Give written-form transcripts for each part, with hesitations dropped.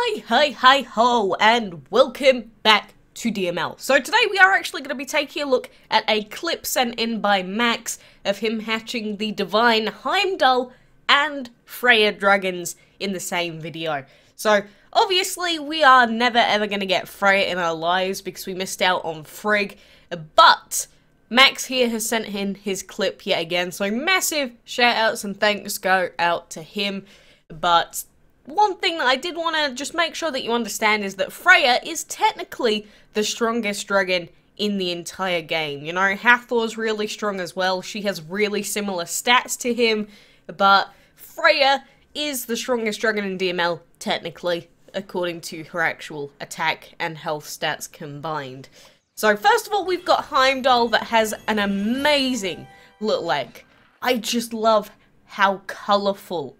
Hi ho, and welcome back to DML. So today we are actually going to be taking a look at a clip sent in by Max of him hatching the divine Heimdall and Freyja dragons in the same video. So obviously we are never ever going to get Freya in our lives because we missed out on Frigg, but Max here has sent in his clip yet again, so massive shout outs and thanks go out to him. But one thing that I did want to just make sure that you understand is that Freya is technically the strongest dragon in the entire game. You know, Hathor's really strong as well. She has really similar stats to him, but Freya is the strongest dragon in DML, technically, according to her actual attack and health stats combined. So first of all, we've got Heimdall that has an amazing little egg. I just love how colourful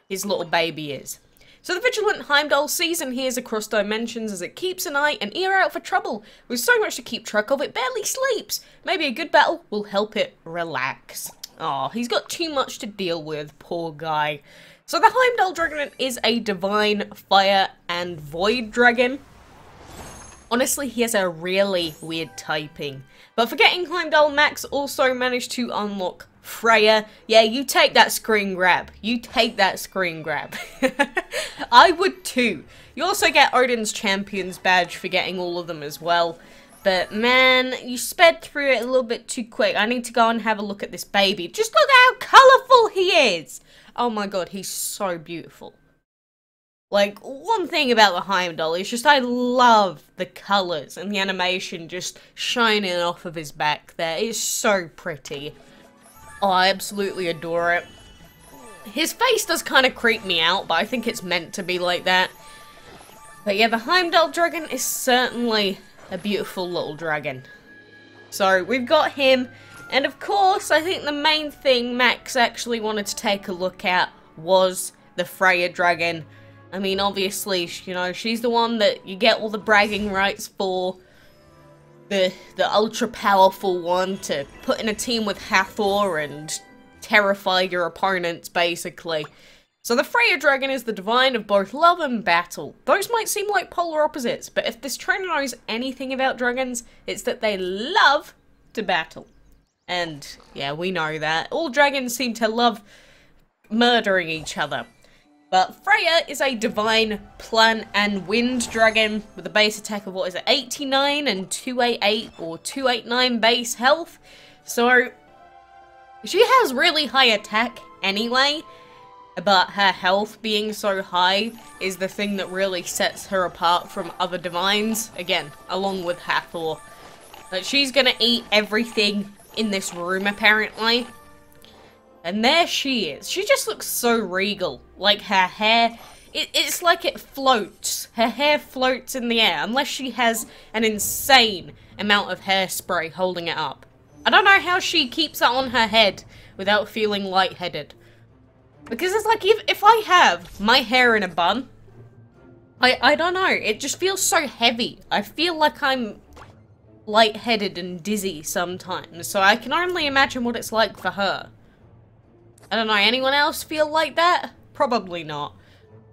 his little baby is. So the vigilant Heimdall sees and hears across dimensions as it keeps an eye and ear out for trouble. With so much to keep track of, it barely sleeps. Maybe a good battle will help it relax. Oh, he's got too much to deal with, poor guy. So the Heimdall dragon is a divine fire and void dragon. Honestly, he has a really weird typing. But for getting Heimdall, Max also managed to unlock Freya. Yeah, you take that screen grab. You take that screen grab. I would too. You also get Odin's Champion's badge for getting all of them as well. But man, you sped through it a little bit too quick. I need to go and have a look at this baby. Just look at how colourful he is. Oh my god, he's so beautiful. Like, one thing about the Heimdall is just I love the colours and the animation just shining off of his back there. It's so pretty. Oh, I absolutely adore it. His face does kind of creep me out, but I think it's meant to be like that. But yeah, the Heimdall dragon is certainly a beautiful little dragon. So, we've got him. And of course, I think the main thing Max actually wanted to take a look at was the Freyja dragon. I mean, obviously, you know, she's the one that you get all the bragging rights for. The ultra-powerful one to put in a team with Hathor and terrify your opponents, basically. So the Freyja dragon is the divine of both love and battle. Those might seem like polar opposites, but if this trainer knows anything about dragons, it's that they love to battle. And, yeah, we know that. All dragons seem to love murdering each other. But Freya is a divine plant and wind dragon with a base attack of, what is it, 89 and 288 or 289 base health. So, she has really high attack anyway, but her health being so high is the thing that really sets her apart from other divines, again, along with Hathor. But she's gonna eat everything in this room, apparently. And there she is. She just looks so regal. Like her hair, it's like it floats. Her hair floats in the air, unless she has an insane amount of hairspray holding it up. I don't know how she keeps that on her head without feeling lightheaded. Because it's like, if I have my hair in a bun, I don't know, it just feels so heavy. I feel like I'm lightheaded and dizzy sometimes, so I can only imagine what it's like for her. I don't know, anyone else feel like that? Probably not.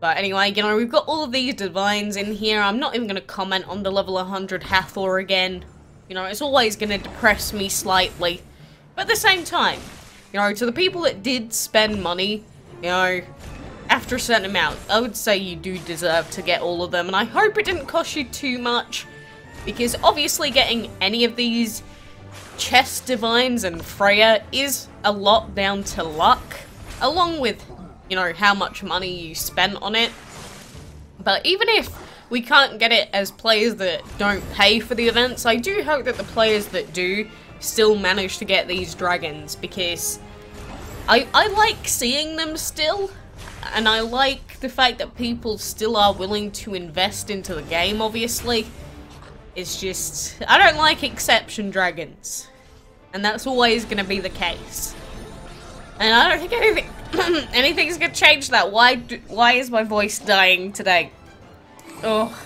But anyway, you know, we've got all of these divines in here. I'm not even going to comment on the level 100 Hathor again. You know, it's always going to depress me slightly. But at the same time, you know, to the people that did spend money, you know, after a certain amount, I would say you do deserve to get all of them. And I hope it didn't cost you too much. Because obviously getting any of these chest divines and Freya is a lot down to luck, along with, you know, how much money you spent on it. But even if we can't get it as players that don't pay for the events, I do hope that the players that do still manage to get these dragons, because I like seeing them still, and I like the fact that people still are willing to invest into the game, obviously. It's just, I don't like exception dragons. And that's always going to be the case. And I don't think anything's going to change that. Why is my voice dying today? Oh.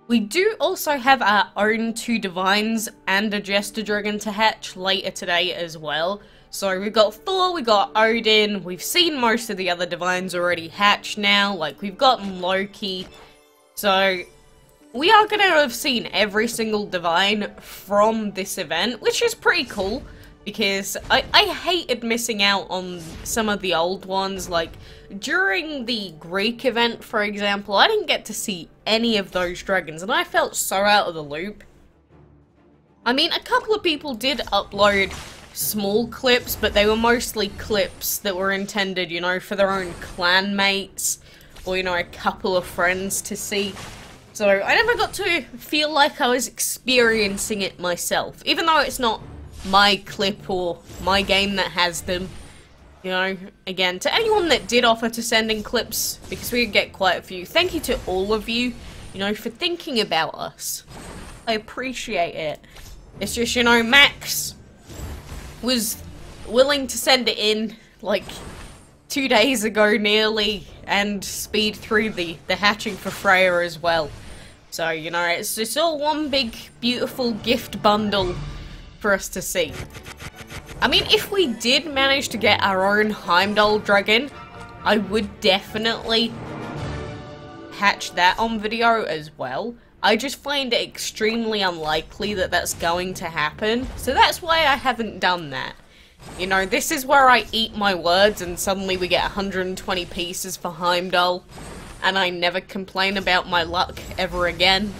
We do also have our own 2 divines and a jester dragon to hatch later today as well. So we've got Thor, we've got Odin, we've seen most of the other divines already hatch now, like we've gotten Loki. So we are going to have seen every single divine from this event, which is pretty cool, because I hated missing out on some of the old ones. Like, during the Greek event, for example, I didn't get to see any of those dragons, and I felt so out of the loop. I mean, a couple of people did upload small clips, but they were mostly clips that were intended, you know, for their own clan mates, or, you know, a couple of friends to see. So I never got to feel like I was experiencing it myself, even though it's not my clip or my game that has them. You know, again, to anyone that did offer to send in clips, because we did get quite a few, thank you to all of you, you know, for thinking about us. I appreciate it. It's just, you know, Max was willing to send it in, like, 2 days ago nearly, and speed through the hatching for Freya as well. So, you know, it's all one big, beautiful gift bundle for us to see. I mean, if we did manage to get our own Heimdall dragon, I would definitely hatch that on video as well. I just find it extremely unlikely that that's going to happen, so that's why I haven't done that. You know, this is where I eat my words and suddenly we get 120 pieces for Heimdall, and I never complain about my luck ever again.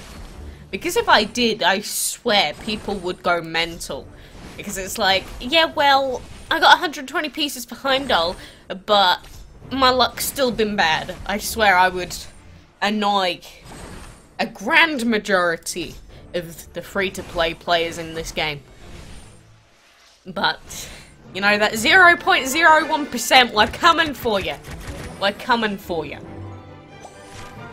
Because if I did, I swear people would go mental. Because it's like, yeah, well, I got 120 pieces for Heimdall, but my luck's still been bad. I swear I would annoy a grand majority of the free-to-play players in this game. But, you know, that 0.01%, we're coming for you. We're coming for you.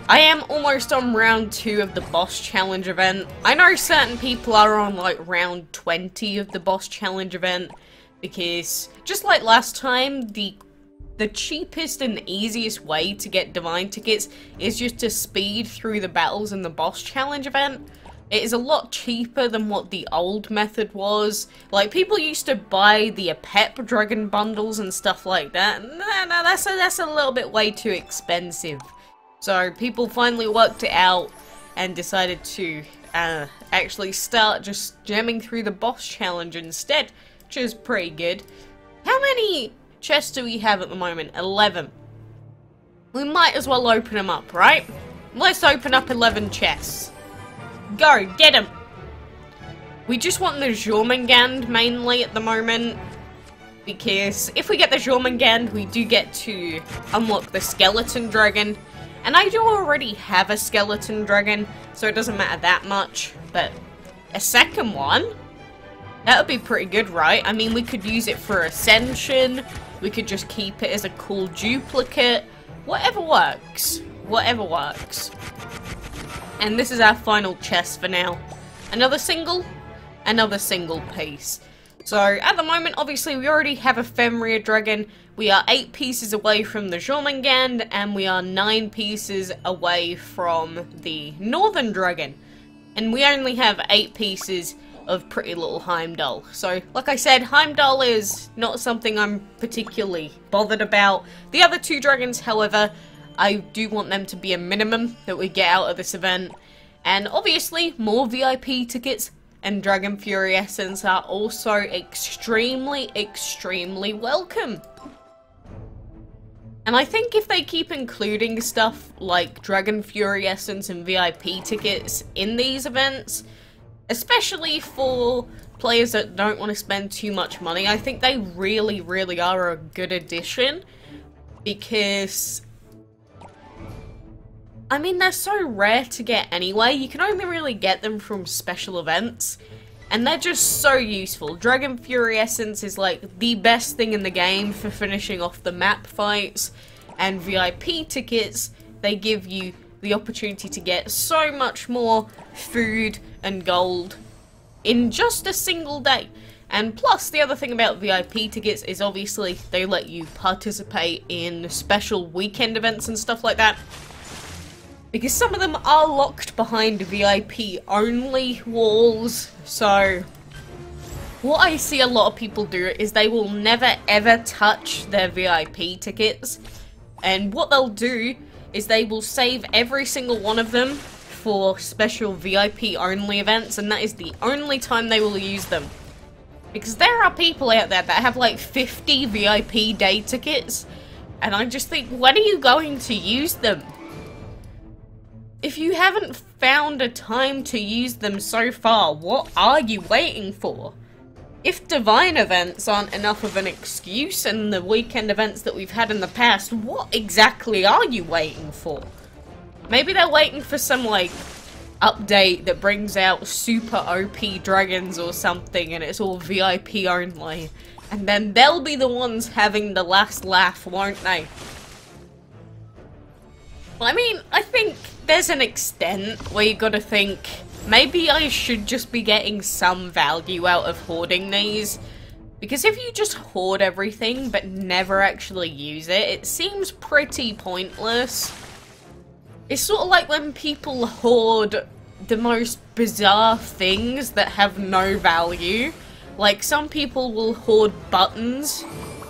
I am almost on round 2 of the boss challenge event. I know certain people are on like round 20 of the boss challenge event, because just like last time, the cheapest and easiest way to get divine tickets is just to speed through the battles in the boss challenge event. It is a lot cheaper than what the old method was. Like, people used to buy the Pep Dragon bundles and stuff like that. No, that's a little bit way too expensive. So people finally worked it out and decided to actually start just jamming through the boss challenge instead, which is pretty good. How many chests do we have at the moment? 11. We might as well open them up, right? Let's open up 11 chests. Go, get them! We just want the Jormungand mainly at the moment, because if we get the Jormungand, we do get to unlock the Skeleton Dragon. And I do already have a Skeleton Dragon, so it doesn't matter that much, but a second one? That would be pretty good, right? I mean, we could use it for Ascension, we could just keep it as a cool duplicate, whatever works. Whatever works. And this is our final chest for now. Another single piece. So, at the moment, obviously, we already have a Fenrir Dragon. We are 8 pieces away from the Jormungand, and we are 9 pieces away from the Northern Dragon. And we only have 8 pieces of pretty little Heimdall. So, like I said, Heimdall is not something I'm particularly bothered about. The other 2 dragons, however, I do want them to be a minimum that we get out of this event. And obviously, more VIP tickets and Dragon Fury Essence are also extremely, extremely welcome. And I think if they keep including stuff like Dragon Fury Essence and VIP tickets in these events, especially for players that don't want to spend too much money, I think they really, really are a good addition. Because, I mean, they're so rare to get anyway. You can only really get them from special events, and they're just so useful. Dragon Fury Essence is like the best thing in the game for finishing off the map fights, and VIP tickets, they give you the opportunity to get so much more food and gold in just a single day. And plus, the other thing about VIP tickets is obviously they let you participate in special weekend events and stuff like that. Because some of them are locked behind VIP only walls, so what I see a lot of people do is they will never ever touch their VIP tickets. And what they'll do is they will save every single one of them for special VIP only events, and that is the only time they will use them. Because there are people out there that have like 50 VIP day tickets, and I just think, when are you going to use them? If you haven't found a time to use them so far, what are you waiting for? If divine events aren't enough of an excuse, and the weekend events that we've had in the past, what exactly are you waiting for? Maybe they're waiting for some, like, update that brings out super OP dragons or something, and it's all VIP only. And then they'll be the ones having the last laugh, won't they? I mean, I think there's an extent where you gotta think, maybe I should just be getting some value out of hoarding these. Because if you just hoard everything but never actually use it, it seems pretty pointless. It's sort of like when people hoard the most bizarre things that have no value. Like, some people will hoard buttons,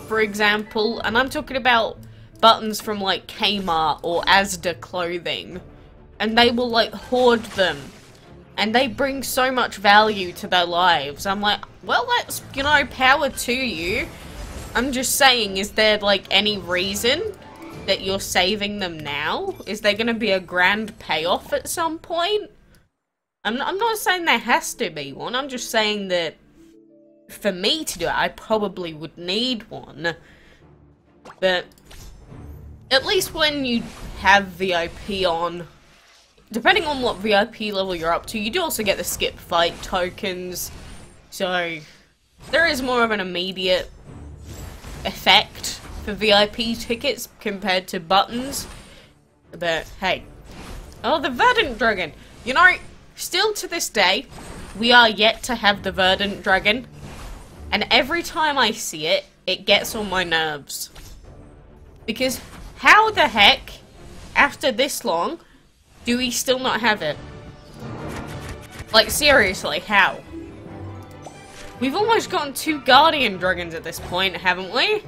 for example, and I'm talking about buttons from, like, Kmart or Asda clothing. And they will, like, hoard them. And they bring so much value to their lives. I'm like, well, that's, you know, power to you. I'm just saying, is there, like, any reason that you're saving them now? Is there going to be a grand payoff at some point? I'm not saying there has to be one. I'm just saying that for me to do it, I probably would need one. But at least when you have VIP on, depending on what VIP level you're up to, you do also get the skip fight tokens. So there is more of an immediate effect for VIP tickets compared to buttons. But hey. Oh, the verdant dragon. You know, still to this day, we are yet to have the verdant dragon. And every time I see it, it gets on my nerves. Because how the heck, after this long, do we still not have it? Like, seriously, how? We've almost gotten 2 guardian dragons at this point, haven't we?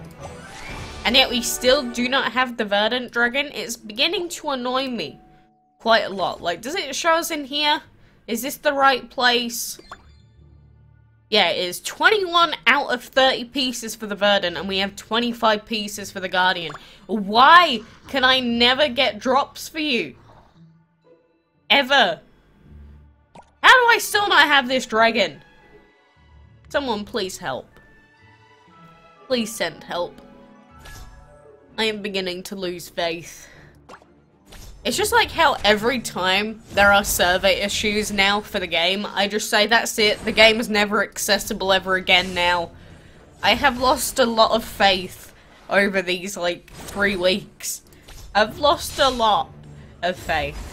And yet we still do not have the verdant dragon. It's beginning to annoy me quite a lot. Like, does it show us in here? Is this the right place? Yeah, it is 21 out of 30 pieces for the verdant, and we have 25 pieces for the guardian. Why can I never get drops for you? Ever. How do I still not have this dragon? Someone please help. Please send help. I am beginning to lose faith. It's just like how every time there are server issues now for the game, I just say that's it, the game is never accessible ever again now. I have lost a lot of faith over these, like, 3 weeks. I've lost a lot of faith.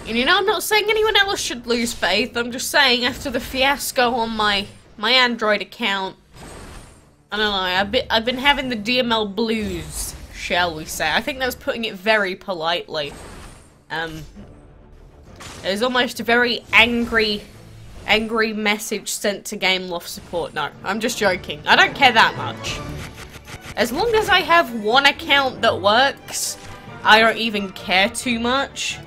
And you know, I'm not saying anyone else should lose faith, I'm just saying after the fiasco on my Android account, I don't know, I've been having the DML blues, shall we say. I think that's putting it very politely. There's almost a very angry message sent to Game Loft support. No, I'm just joking. I don't care that much. As long as I have one account that works, I don't even care too much.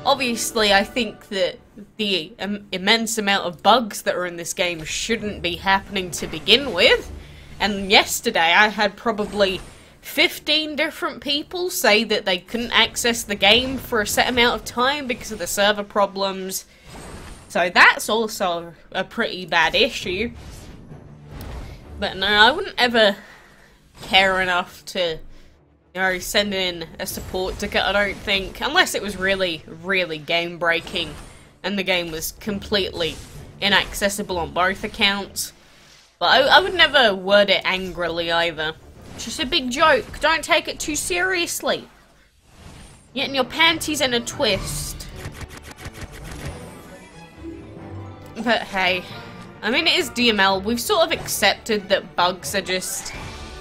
Obviously, I think that the immense amount of bugs that are in this game shouldn't be happening to begin with. And yesterday, I had probably 15 different people say that they couldn't access the game for a set amount of time because of the server problems. So that's also a pretty bad issue. But no, I wouldn't ever care enough to, you know, send in a support ticket, I don't think. Unless it was really, really game-breaking and the game was completely inaccessible on both accounts. But I would never word it angrily either. It's just a big joke. Don't take it too seriously. Getting your panties in a twist. But hey, I mean, it is DML. We've sort of accepted that bugs are just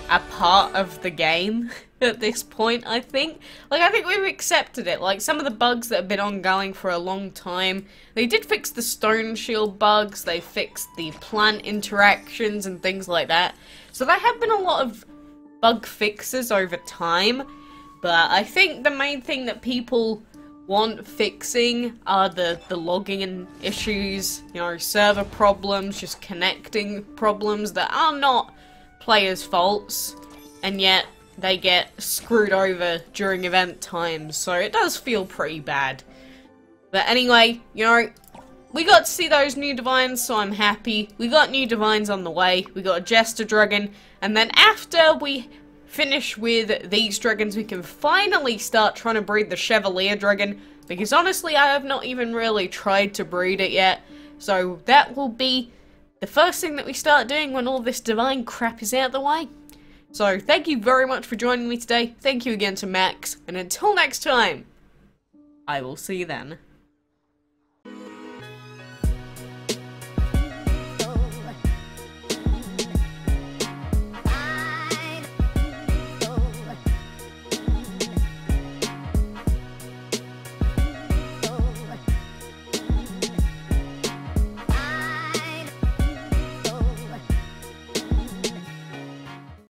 a part of the game at this point, I think. Like, I think we've accepted it. Like, some of the bugs that have been ongoing for a long time, they did fix the stone shield bugs, they fixed the plant interactions and things like that. So there have been a lot of bug fixes over time, but I think the main thing that people want fixing are the logging issues, you know, server problems, just connecting problems that are not players' faults, and yet they get screwed over during event times, so it does feel pretty bad. But anyway, you know, we got to see those new divines, so I'm happy. We got new divines on the way. We got a Jester Dragon, and then after we finish with these dragons, we can finally start trying to breed the Chevalier Dragon, because honestly, I have not even really tried to breed it yet. So that will be the first thing that we start doing when all this divine crap is out of the way. So thank you very much for joining me today. Thank you again to Max, and until next time, I will see you then.